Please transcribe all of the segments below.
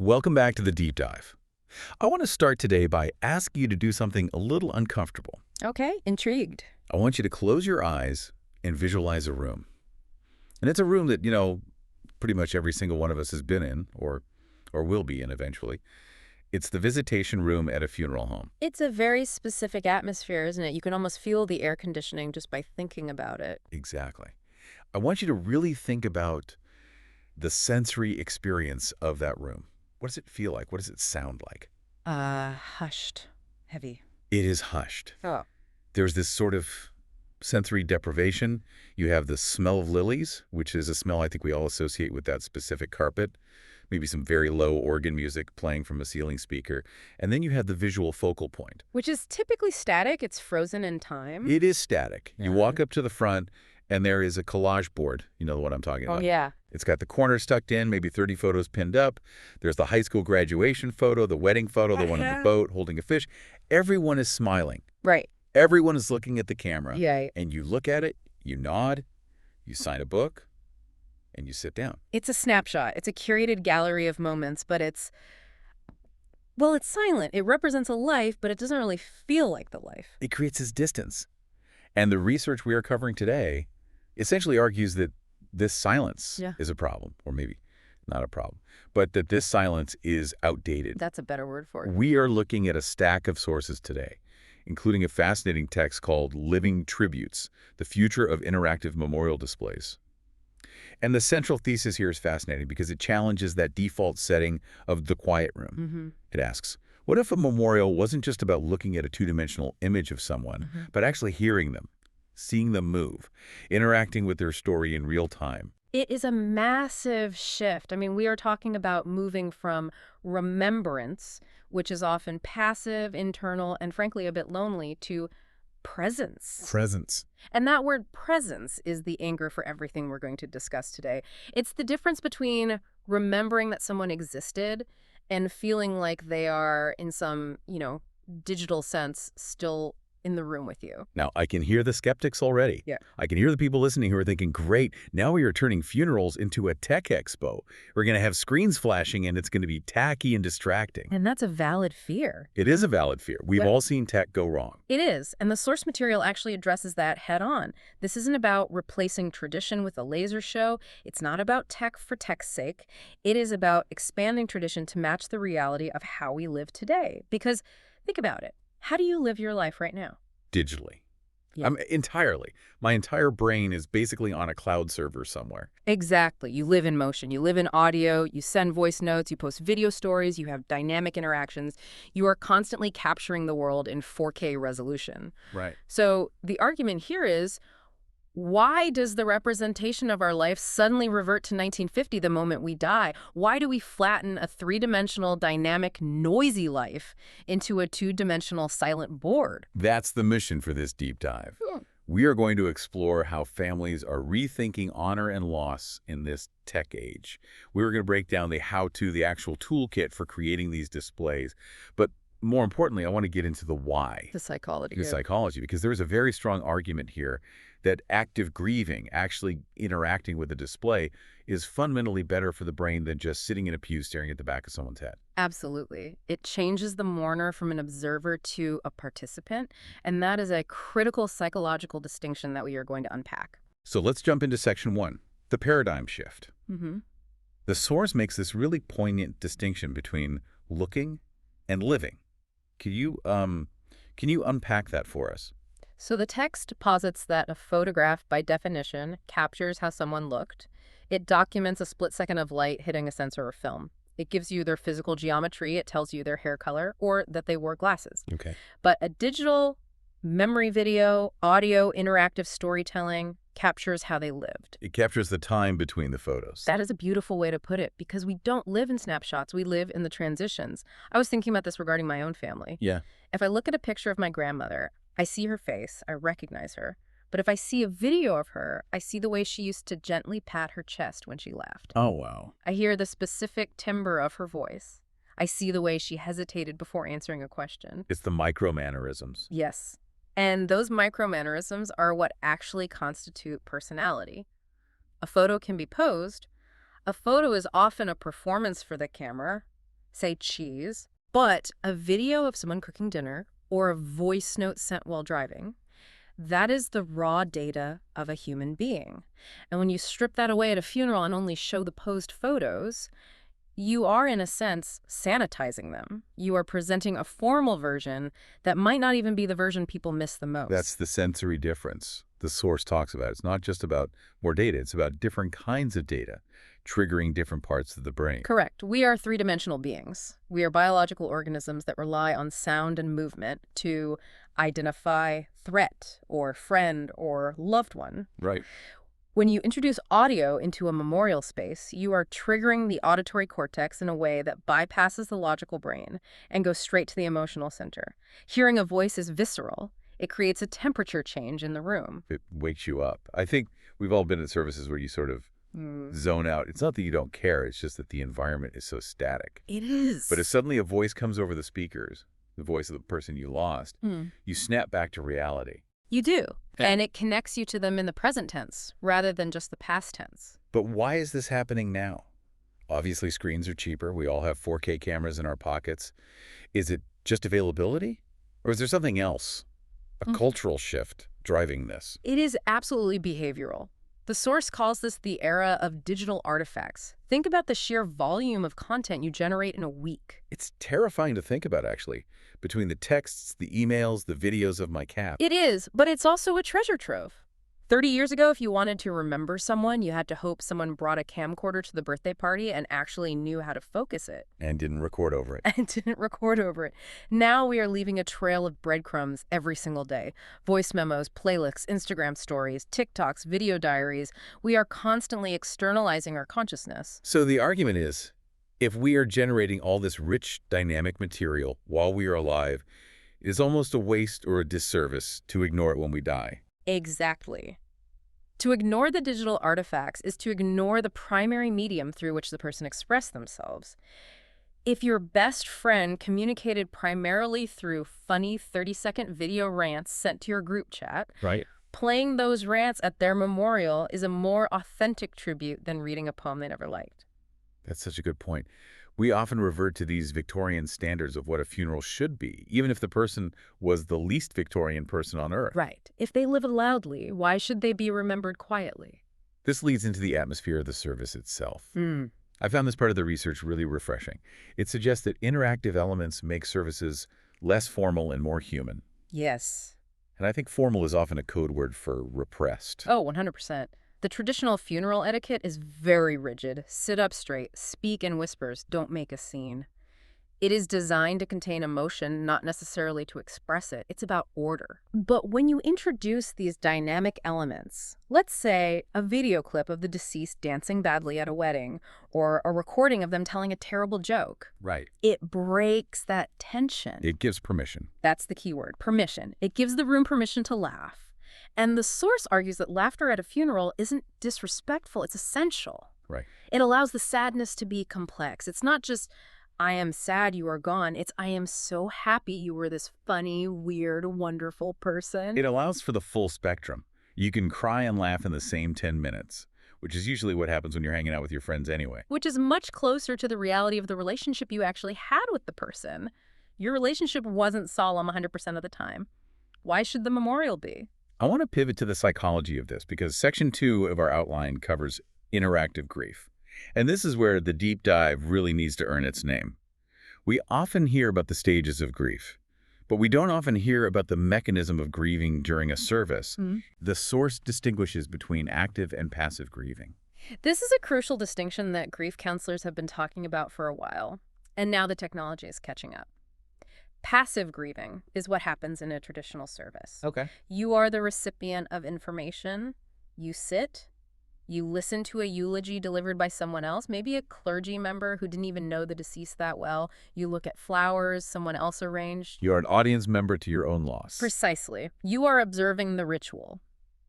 Welcome back to the deep dive. I want to start today by asking you to do something a little uncomfortable. Okay, intrigued. I want you to close your eyes and visualize a room. And it's a room that, pretty much every single one of us has been in or will be in eventually. It's the visitation room at a funeral home. It's a very specific atmosphere, isn't it? You can almost feel the air conditioning just by thinking about it. Exactly. I want you to really think about the sensory experience of that room. What does it feel like? What does it sound like? Hushed. Heavy. It is hushed. Oh. There's this sort of sensory deprivation. You have the smell of lilies, which is a smell I think we all associate with that specific carpet. Maybe some very low organ music playing from a ceiling speaker. And then you have the visual focal point. Which is typically static. It's frozen in time. It is static. You Yeah. walk up to the front, and there is a collage board. You know what I'm talking about. Oh, yeah. It's got the corners tucked in, maybe 30 photos pinned up. There's the high school graduation photo, the wedding photo, the one on the boat holding a fish. Everyone is smiling. Right. Everyone is looking at the camera. Yeah. And you look at it, you nod, you sign a book, and you sit down. It's a snapshot. It's a curated gallery of moments, but it's silent. It represents a life, but it doesn't really feel like the life. It creates this distance. And the research we are covering today essentially argues that this silence is a problem, or maybe not a problem, but that this silence is outdated. That's a better word for it. We are looking at a stack of sources today, including a fascinating text called Living Tributes, The Future of Interactive Memorial Displays. And the central thesis here is fascinating because it challenges that default setting of the quiet room. Mm-hmm. It asks, what if a memorial wasn't just about looking at a two-dimensional image of someone, but actually hearing them, seeing them move, interacting with their story in real time? It is a massive shift. I mean, we are talking about moving from remembrance, which is often passive, internal, and frankly a bit lonely, to presence. Presence. And that word presence is the anchor for everything we're going to discuss today. It's the difference between remembering that someone existed and feeling like they are, in some, digital sense, still in the room with you. Now, I can hear the skeptics already. Yeah. I can hear the people listening who are thinking, great, now we are turning funerals into a tech expo. We're going to have screens flashing and it's going to be tacky and distracting. And that's a valid fear. It is a valid fear. We've But all seen tech go wrong. it is, and the source material actually addresses that head on. This isn't about replacing tradition with a laser show. It's not about tech for tech's sake. It is about expanding tradition to match the reality of how we live today. Because think about it. How do you live your life right now? Digitally. Yeah. Entirely. My entire brain is basically on a cloud server somewhere. Exactly. You live in motion. You live in audio. You send voice notes. You post video stories. You have dynamic interactions. You are constantly capturing the world in 4K resolution. Right. So the argument here is, why does the representation of our life suddenly revert to 1950 the moment we die? Why do we flatten a three-dimensional, dynamic, noisy life into a two-dimensional silent board? That's the mission for this deep dive. We are going to explore how families are rethinking honor and loss in this tech age. We're going to break down the how-to, the actual toolkit for creating these displays. But more importantly, I want to get into the why. The psychology. The psychology, because there's a very strong argument here that active grieving, actually interacting with a display, is fundamentally better for the brain than just sitting in a pew staring at the back of someone's head. Absolutely. It changes the mourner from an observer to a participant, and that is a critical psychological distinction that we are going to unpack. So let's jump into section 1, the paradigm shift. Mm-hmm. The source makes this really poignant distinction between looking and living. Can you unpack that for us? So the text posits that a photograph, by definition, captures how someone looked. It documents a split second of light hitting a sensor or film. It gives you their physical geometry. It tells you their hair color or that they wore glasses. Okay. But a digital memory video, audio, interactive storytelling captures how they lived. It captures the time between the photos. That is a beautiful way to put it, because we don't live in snapshots. We live in the transitions. I was thinking about this regarding my own family. Yeah. If I look at a picture of my grandmother, I see her face, I recognize her. But if I see a video of her, I see the way she used to gently pat her chest when she laughed. Oh, wow. I hear the specific timbre of her voice. I see the way she hesitated before answering a question. It's the micro mannerisms. Yes. And those micro mannerisms are what actually constitute personality. A photo can be posed. A photo is often a performance for the camera. say cheese, but a video of someone cooking dinner or a voice note sent while driving, that is the raw data of a human being. And when you strip that away at a funeral and only show the posed photos, you are, in a sense, sanitizing them. You are presenting a formal version that might not even be the version people miss the most. That's the sensory difference the source talks about. It's not just about more data. It's about different kinds of data triggering different parts of the brain. Correct. We are three-dimensional beings. We are biological organisms that rely on sound and movement to identify threat or friend or loved one. Right. When you introduce audio into a memorial space, you are triggering the auditory cortex in a way that bypasses the logical brain and goes straight to the emotional center. Hearing a voice is visceral. It creates a temperature change in the room. It wakes you up. I think we've all been at services where you sort of zone out. It's not that you don't care. It's just that the environment is so static. It is. But if suddenly a voice comes over the speakers, the voice of the person you lost, you snap back to reality. You do. And it connects you to them in the present tense rather than just the past tense. But why is this happening now? Obviously, screens are cheaper. We all have 4K cameras in our pockets. Is it just availability? Or is there something else? A cultural shift driving this? It is absolutely behavioral. The source calls this the era of digital artifacts. Think about the sheer volume of content you generate in a week. It's terrifying to think about, actually. Between the texts, the emails, the videos of my cat. It is, but it's also a treasure trove. 30 years ago, if you wanted to remember someone, you had to hope someone brought a camcorder to the birthday party and actually knew how to focus it. And didn't record over it. Now we are leaving a trail of breadcrumbs every single day. Voice memos, playlists, Instagram stories, TikToks, video diaries. We are constantly externalizing our consciousness. So the argument is, if we are generating all this rich, dynamic material while we are alive, it is almost a waste or a disservice to ignore it when we die. Exactly. To ignore the digital artifacts is to ignore the primary medium through which the person expressed themselves. If your best friend communicated primarily through funny 30-second video rants sent to your group chat, Right. playing those rants at their memorial is a more authentic tribute than reading a poem they never liked. That's such a good point. We often revert to these Victorian standards of what a funeral should be, even if the person was the least Victorian person on earth. Right. If they live loudly, why should they be remembered quietly? This leads into the atmosphere of the service itself. I found this part of the research really refreshing. It suggests that interactive elements make services less formal and more human. Yes. And I think formal is often a code word for repressed. Oh, 100%. The traditional funeral etiquette is very rigid. Sit up straight, speak in whispers, don't make a scene. It is designed to contain emotion, not necessarily to express it. It's about order. But when you introduce these dynamic elements, let's say a video clip of the deceased dancing badly at a wedding, or a recording of them telling a terrible joke, Right. it breaks that tension. It gives permission. That's the key word, permission. It gives the room permission to laugh. And the source argues that laughter at a funeral isn't disrespectful, it's essential. Right. It allows the sadness to be complex. It's not just, I am sad you are gone. It's, I am so happy you were this funny, weird, wonderful person. It allows for the full spectrum. You can cry and laugh in the same 10 minutes, which is usually what happens when you're hanging out with your friends anyway. Which is much closer to the reality of the relationship you actually had with the person. Your relationship wasn't solemn 100% of the time. Why should the memorial be? I want to pivot to the psychology of this because Section 2 of our outline covers interactive grief. And this is where the deep dive really needs to earn its name. We often hear about the stages of grief, but we don't often hear about the mechanism of grieving during a service. The source distinguishes between active and passive grieving. This is a crucial distinction that grief counselors have been talking about for a while, and now the technology is catching up. Passive grieving is what happens in a traditional service. Okay. You are the recipient of information. You sit. You listen to a eulogy delivered by someone else, maybe a clergy member who didn't even know the deceased that well. You look at flowers someone else arranged. You are an audience member to your own loss. Precisely. You are observing the ritual.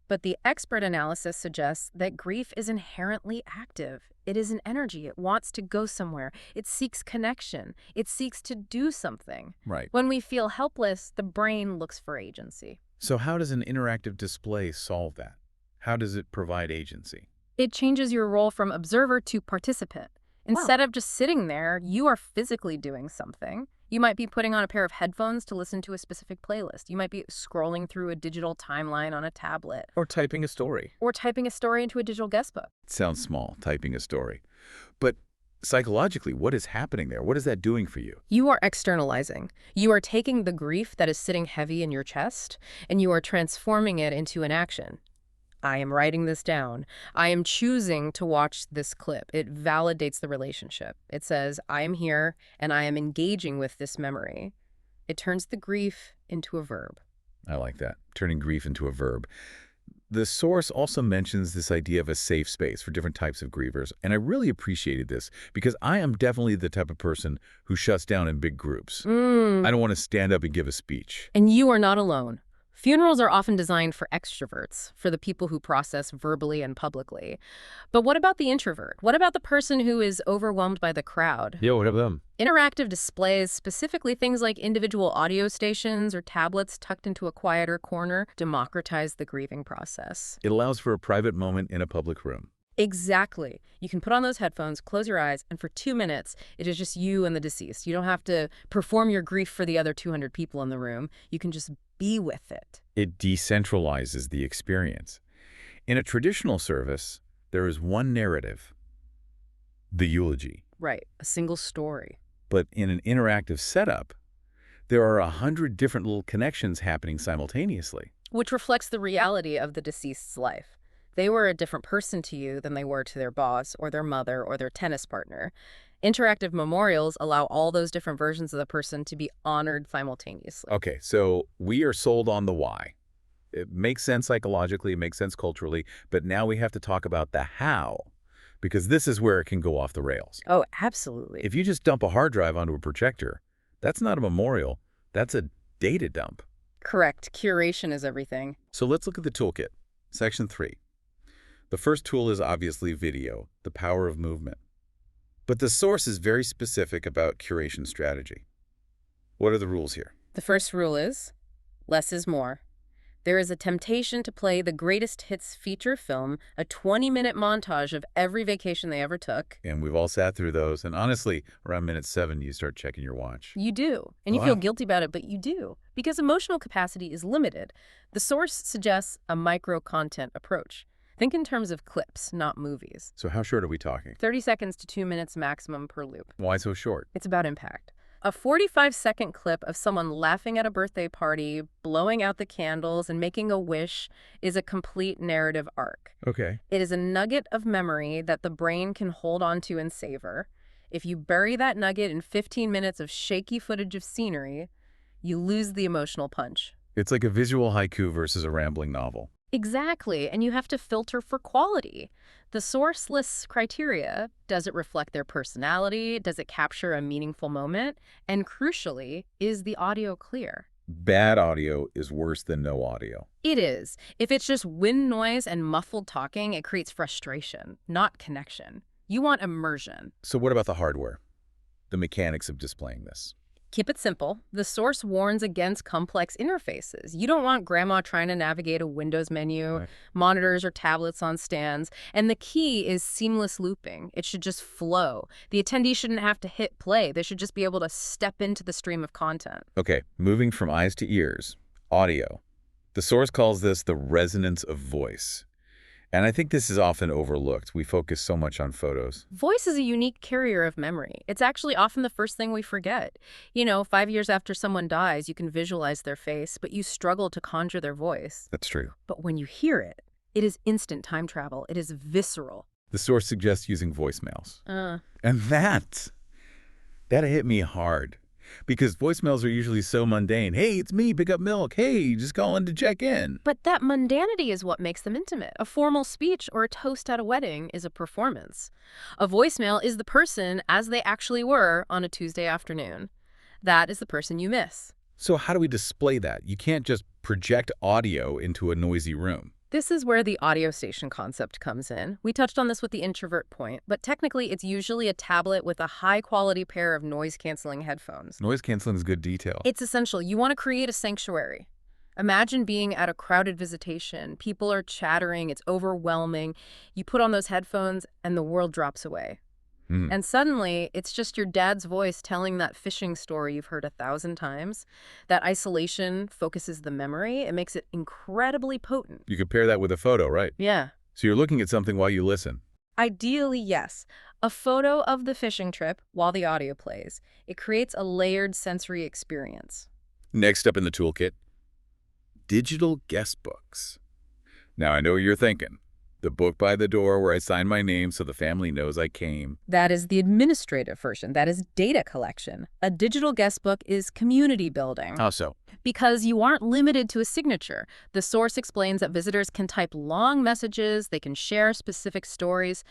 But the expert analysis suggests that grief is inherently active. It is an energy. It wants to go somewhere. It seeks connection. It seeks to do something. Right. When we feel helpless, the brain looks for agency. So how does an interactive display solve that? How does it provide agency? It changes your role from observer to participant. Instead of just sitting there, you are physically doing something. You might be putting on a pair of headphones to listen to a specific playlist. You might be scrolling through a digital timeline on a tablet. Or typing a story. Or typing a story into a digital guest book. It sounds small, typing a story. But psychologically, what is happening there? What is that doing for you? You are externalizing. You are taking the grief that is sitting heavy in your chest, and you are transforming it into an action. I am writing this down. I am choosing to watch this clip. It validates the relationship. It says, I am here, and I am engaging with this memory. It turns the grief into a verb. I like that, turning grief into a verb. The source also mentions this idea of a safe space for different types of grievers, and I really appreciated this because I am definitely the type of person who shuts down in big groups. I don't want to stand up and give a speech. And you are not alone. Funerals are often designed for extroverts, for the people who process verbally and publicly. But what about the introvert? What about the person who is overwhelmed by the crowd? Yeah, what about them? Interactive displays, specifically things like individual audio stations or tablets tucked into a quieter corner, democratize the grieving process. It allows for a private moment in a public room. Exactly. You can put on those headphones, close your eyes, and for 2 minutes, it is just you and the deceased. You don't have to perform your grief for the other 200 people in the room. You can just be with it. It decentralizes the experience. In a traditional service, there is one narrative, the eulogy. Right, a single story. But in an interactive setup, there are 100 different little connections happening simultaneously. Which reflects the reality of the deceased's life. They were a different person to you than they were to their boss or their mother or their tennis partner. Interactive memorials allow all those different versions of the person to be honored simultaneously. Okay, so we are sold on the why. It makes sense psychologically, it makes sense culturally, but now we have to talk about the how, because this is where it can go off the rails. Oh, absolutely. If you just dump a hard drive onto a projector, that's not a memorial, that's a data dump. Correct. Curation is everything. So let's look at the toolkit. Section 3. The first tool is obviously video, the power of movement. But the source is very specific about curation strategy. What are the rules here? The first rule is, less is more. There is a temptation to play the greatest hits feature film, a 20-minute montage of every vacation they ever took. And we've all sat through those, and honestly, around minute 7, you start checking your watch. You do. And you feel guilty about it, but you do. Because emotional capacity is limited. The source suggests a micro-content approach. Think in terms of clips, not movies. So how short are we talking? 30 seconds to 2 minutes maximum per loop. Why so short? It's about impact. A 45-second clip of someone laughing at a birthday party, blowing out the candles, and making a wish is a complete narrative arc. Okay. It is a nugget of memory that the brain can hold onto and savor. If you bury that nugget in 15 minutes of shaky footage of scenery, you lose the emotional punch. It's like a visual haiku versus a rambling novel. Exactly, and you have to filter for quality. The source lists criteria. Does it reflect their personality? Does it capture a meaningful moment? And crucially, is the audio clear? Bad audio is worse than no audio. It is. If it's just wind noise and muffled talking, it creates frustration, not connection. You want immersion. So what about the hardware? The mechanics of displaying this? Keep it simple. The source warns against complex interfaces. You don't want grandma trying to navigate a Windows menu, Right. monitors or tablets on stands. And the key is seamless looping. It should just flow. The attendee shouldn't have to hit play. They should just be able to step into the stream of content. Okay, moving from eyes to ears, audio. The source calls this the resonance of voice. And I think this is often overlooked. We focus so much on photos. Voice is a unique carrier of memory. It's actually often the first thing we forget. 5 years after someone dies, you can visualize their face, but you struggle to conjure their voice. That's true. But when you hear it, it is instant time travel. It is visceral. The source suggests using voicemails. And that hit me hard. Because voicemails are usually so mundane. Hey, it's me, pick up milk. Hey, just calling to check in. But that mundanity is what makes them intimate. A formal speech or a toast at a wedding is a performance. A voicemail is the person as they actually were on a Tuesday afternoon. That is the person you miss. So how do we display that? You can't just project audio into a noisy room. This is where the audio station concept comes in. We touched on this with the introvert point, but technically it's usually a tablet with a high-quality pair of noise-canceling headphones. Noise canceling is good detail. It's essential. You want to create a sanctuary. Imagine being at a crowded visitation. People are chattering. It's overwhelming. You put on those headphones and the world drops away. Hmm. And suddenly, it's just your dad's voice telling that fishing story you've heard 1,000 times. That isolation focuses the memory. It makes it incredibly potent. You compare that with a photo, right? Yeah. So you're looking at something while you listen. Ideally, yes. A photo of the fishing trip while the audio plays. It creates a layered sensory experience. Next up in the toolkit, digital guest books. Now, I know what you're thinking. The book by the door where I sign my name so the family knows I came. That is the administrative version. That is data collection. A digital guest book is community building. How so? Because you aren't limited to a signature. The source explains that visitors can type long messages, they can share specific stories,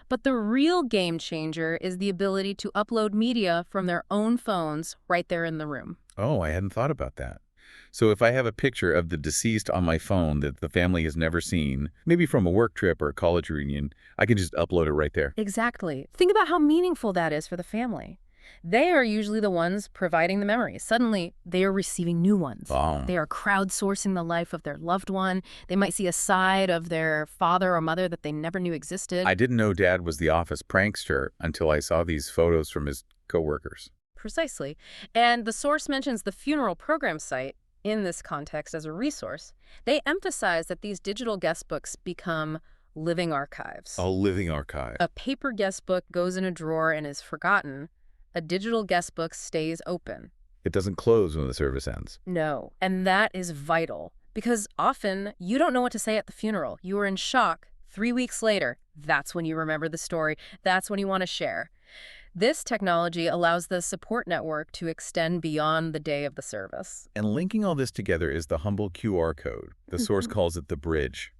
but the real game changer is the ability to upload media from their own phones right there in the room. Oh, I hadn't thought about that. So if I have a picture of the deceased on my phone that the family has never seen, maybe from a work trip or a college reunion, I can just upload it right there. Exactly. Think about how meaningful that is for the family. They are usually the ones providing the memories. Suddenly, they are receiving new ones. Oh. They are crowdsourcing the life of their loved one. They might see a side of their father or mother that they never knew existed. I didn't know Dad was the office prankster until I saw these photos from his coworkers. Precisely. And the source mentions the funeral program site in this context as a resource. They emphasize that these digital guest books become living archives. A living archive. A paper guest book goes in a drawer and is forgotten. A digital guest book stays open. It doesn't close when the service ends. No, and that is vital because often you don't know what to say at the funeral. You are in shock. 3 weeks later, that's when you remember the story. That's when you want to share. This technology allows the support network to extend beyond the day of the service. And linking all this together is the humble QR code. The source calls it the bridge,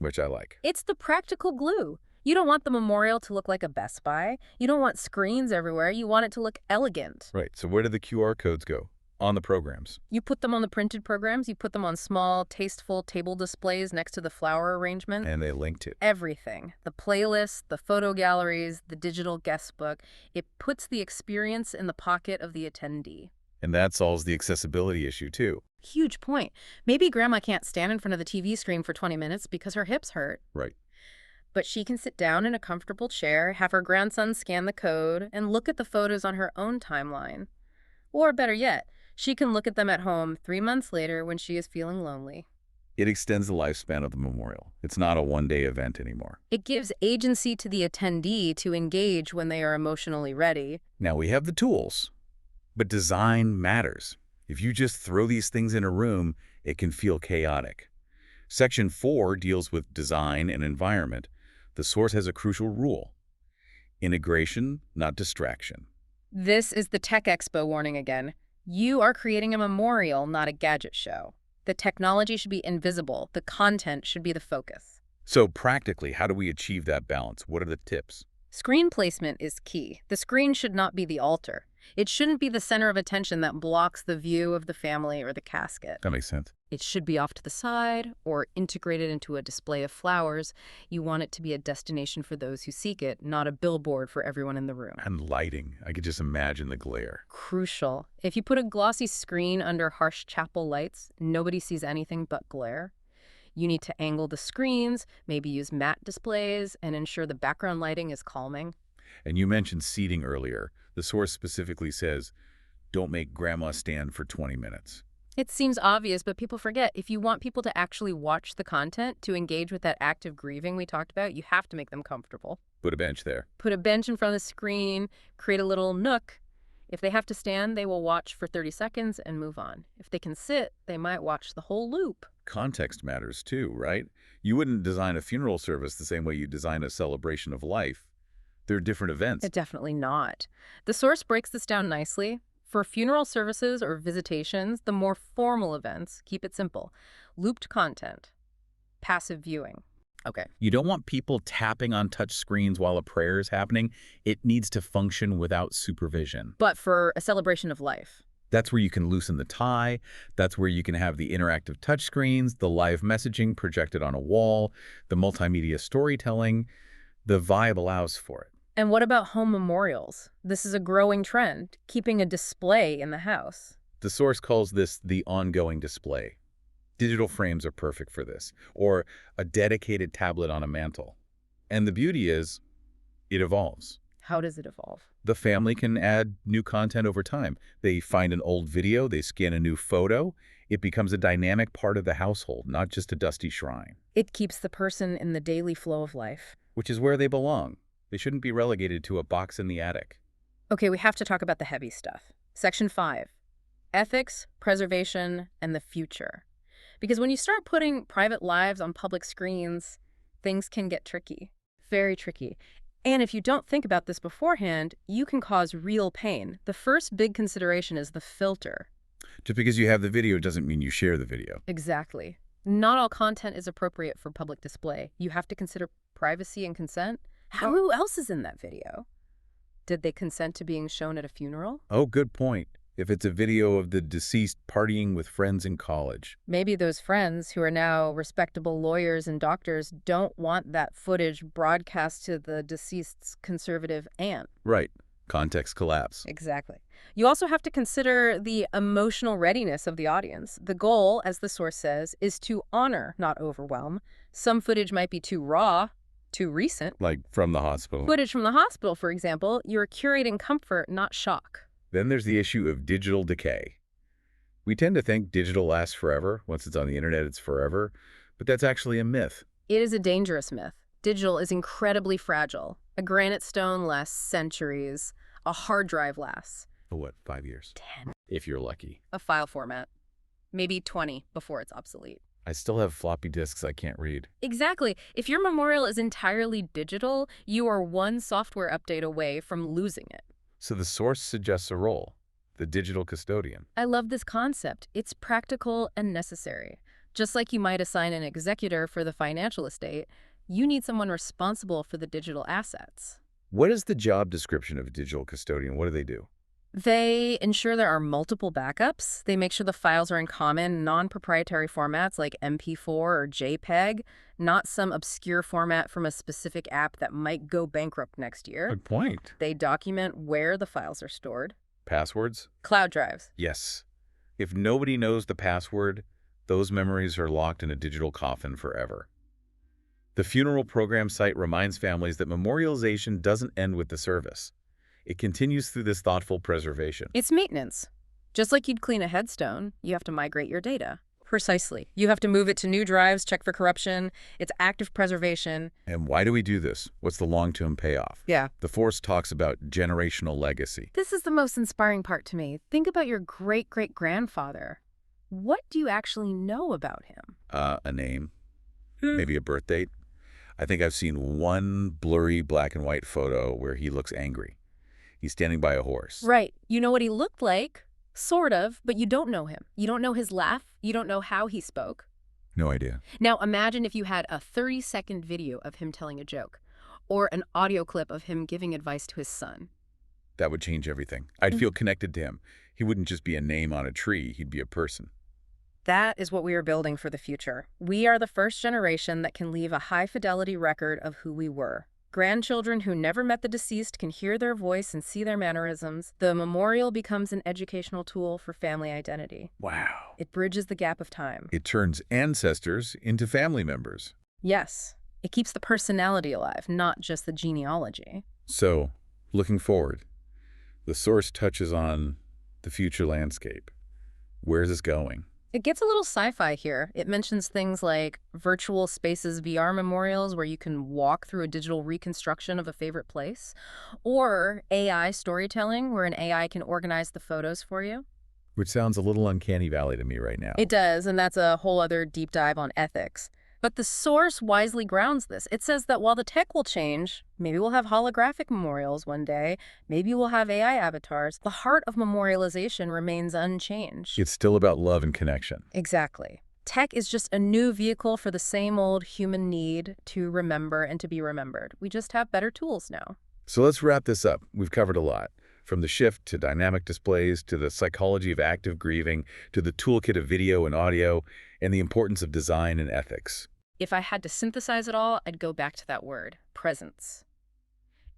which I like. It's the practical glue. You don't want the memorial to look like a Best Buy. You don't want screens everywhere. You want it to look elegant. Right, so where do the QR codes go? On the programs. You put them on the printed programs. You put them on small, tasteful table displays next to the flower arrangement. And they link to Everything. The playlist, the photo galleries, the digital guest book. It puts the experience in the pocket of the attendee. And that solves the accessibility issue, too. Huge point. Maybe grandma can't stand in front of the TV screen for 20 minutes because her hips hurt. Right. But she can sit down in a comfortable chair, have her grandson scan the code, and look at the photos on her own timeline. Or better yet, she can look at them at home 3 months later when she is feeling lonely. It extends the lifespan of the memorial. It's not a one-day event anymore. It gives agency to the attendee to engage when they are emotionally ready. Now we have the tools, but design matters. If you just throw these things in a room, it can feel chaotic. Section 4 deals with design and environment. The source has a crucial rule: integration, not distraction. This is the Tech Expo warning again. You are creating a memorial, not a gadget show. The technology should be invisible. The content should be the focus. So practically, how do we achieve that balance? What are the tips? Screen placement is key. The screen should not be the altar. It shouldn't be the center of attention that blocks the view of the family or the casket. That makes sense. It should be off to the side or integrated into a display of flowers. You want it to be a destination for those who seek it, not a billboard for everyone in the room. And lighting. I could just imagine the glare. Crucial. If you put a glossy screen under harsh chapel lights, nobody sees anything but glare. You need to angle the screens, maybe use matte displays, and ensure the background lighting is calming. And you mentioned seating earlier. The source specifically says, don't make grandma stand for 20 minutes. It seems obvious, but people forget. If you want people to actually watch the content, to engage with that active grieving we talked about, you have to make them comfortable. Put a bench there. Put a bench in front of the screen, create a little nook. If they have to stand, they will watch for 30 seconds and move on. If they can sit, they might watch the whole loop. Context matters too, right? You wouldn't design a funeral service the same way you design a celebration of life. They're different events. Definitely not. The source breaks this down nicely. For funeral services or visitations, the more formal events, keep it simple. Looped content. Passive viewing. Okay. You don't want people tapping on touch screens while a prayer is happening. It needs to function without supervision. But for a celebration of life. That's where you can loosen the tie. That's where you can have the interactive touch screens, the live messaging projected on a wall, the multimedia storytelling. The vibe allows for it. And what about home memorials? This is a growing trend, keeping a display in the house. The source calls this the ongoing display. Digital frames are perfect for this, or a dedicated tablet on a mantle. And the beauty is, it evolves. How does it evolve? The family can add new content over time. They find an old video, they scan a new photo. It becomes a dynamic part of the household, not just a dusty shrine, It keeps the person in the daily flow of life. which is where they belong. They shouldn't be relegated to a box in the attic. Okay, we have to talk about the heavy stuff. Section 5, ethics, preservation, and the future. Because when you start putting private lives on public screens, things can get tricky. Very tricky. And if you don't think about this beforehand, you can cause real pain. The first big consideration is the filter. Just because you have the video doesn't mean you share the video. Exactly. Not all content is appropriate for public display. You have to consider privacy and consent. Who else is in that video? Did they consent to being shown at a funeral? Oh, good point. If it's a video of the deceased partying with friends in college. Maybe those friends, who are now respectable lawyers and doctors, don't want that footage broadcast to the deceased's conservative aunt. Right. Context collapse. Exactly. You also have to consider the emotional readiness of the audience. The goal, as the source says, is to honor, not overwhelm. Some footage might be too raw, too recent. Like from the hospital. Footage from the hospital, for example, you're curating comfort, not shock. Then there's the issue of digital decay. We tend to think digital lasts forever. Once it's on the internet, it's forever. But that's actually a myth. It is a dangerous myth. Digital is incredibly fragile. A granite stone lasts centuries. A hard drive lasts For what, 5 years? 10. If you're lucky. A file format. Maybe 20 before it's obsolete. I still have floppy disks I can't read. Exactly. If your memorial is entirely digital, you are one software update away from losing it. So the source suggests a role, the digital custodian. I love this concept. It's practical and necessary. Just like you might assign an executor for the financial estate, you need someone responsible for the digital assets. What is the job description of a digital custodian? What do they do? They ensure there are multiple backups. They make sure the files are in common, non-proprietary formats like MP4 or JPEG, not some obscure format from a specific app that might go bankrupt next year. Good point. They document where the files are stored. Passwords? Cloud drives. Yes. If nobody knows the password, those memories are locked in a digital coffin forever. The funeral program site reminds families that memorialization doesn't end with the service. It continues through this thoughtful preservation. It's maintenance. Just like you'd clean a headstone, you have to migrate your data. Precisely. You have to move it to new drives, check for corruption. It's active preservation. And why do we do this? What's the long-term payoff? Yeah. The Force talks about generational legacy. This is the most inspiring part to me. Think about your great-great-grandfather. What do you actually know about him? A name, maybe a birth date. I think I've seen one blurry black and white photo where he looks angry. He's standing by a horse. Right. You know what he looked like, sort of, but you don't know him. You don't know his laugh. You don't know how he spoke. No idea. Now imagine if you had a 30-second video of him telling a joke, or an audio clip of him giving advice to his son. That would change everything. I'd feel connected to him. He wouldn't just be a name on a tree. He'd be a person. That is what we are building for the future. We are the first generation that can leave a high-fidelity record of who we were. Grandchildren who never met the deceased can hear their voice and see their mannerisms. The memorial becomes an educational tool for family identity. Wow. It bridges the gap of time. It turns ancestors into family members. Yes, it keeps the personality alive, not just the genealogy. So, looking forward, the source touches on the future landscape. Where's this going? It gets a little sci-fi here. It mentions things like virtual spaces VR memorials where you can walk through a digital reconstruction of a favorite place, or AI storytelling where an AI can organize the photos for you. Which sounds a little uncanny valley to me right now. It does, and that's a whole other deep dive on ethics. But the source wisely grounds this. It says that while the tech will change, maybe we'll have holographic memorials one day, maybe we'll have AI avatars, the heart of memorialization remains unchanged. It's still about love and connection. Exactly. Tech is just a new vehicle for the same old human need to remember and to be remembered. We just have better tools now. So let's wrap this up. We've covered a lot. From the shift to dynamic displays, to the psychology of active grieving, to the toolkit of video and audio, and the importance of design and ethics. If I had to synthesize it all, I'd go back to that word, presence.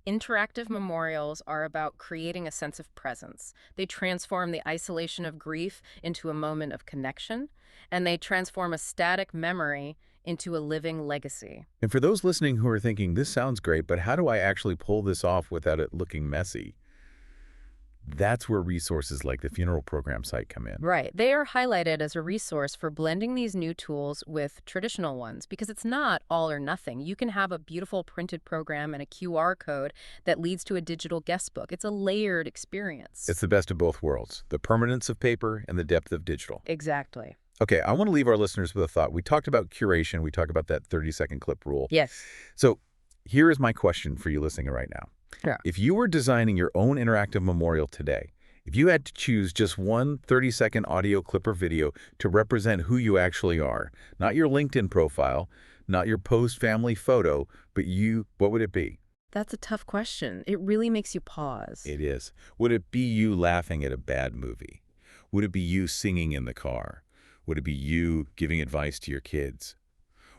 Interactive memorials are about creating a sense of presence. They transform the isolation of grief into a moment of connection, and they transform a static memory into a living legacy. And for those listening who are thinking, this sounds great, but how do I actually pull this off without it looking messy? That's where resources like the funeral program site come in. Right. They are highlighted as a resource for blending these new tools with traditional ones because it's not all or nothing. You can have a beautiful printed program and a QR code that leads to a digital guest book. It's a layered experience. It's the best of both worlds, the permanence of paper and the depth of digital. Exactly. Okay, I want to leave our listeners with a thought. We talked about curation. We talked about that 30-second clip rule. Yes. So here is my question for you listening right now. Yeah. If you were designing your own interactive memorial today, if you had to choose just one 30-second audio clip or video to represent who you actually are, not your LinkedIn profile, not your post-family photo, but you, what would it be? That's a tough question. It really makes you pause. It is. Would it be you laughing at a bad movie? Would it be you singing in the car? Would it be you giving advice to your kids?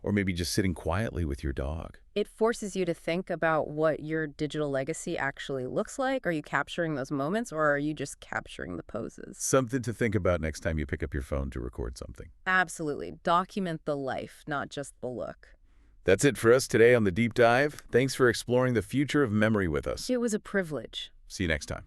Or maybe just sitting quietly with your dog? It forces you to think about what your digital legacy actually looks like. Are you capturing those moments, or are you just capturing the poses? Something to think about next time you pick up your phone to record something. Absolutely. Document the life, not just the look. That's it for us today on The Deep Dive. Thanks for exploring the future of memory with us. It was a privilege. See you next time.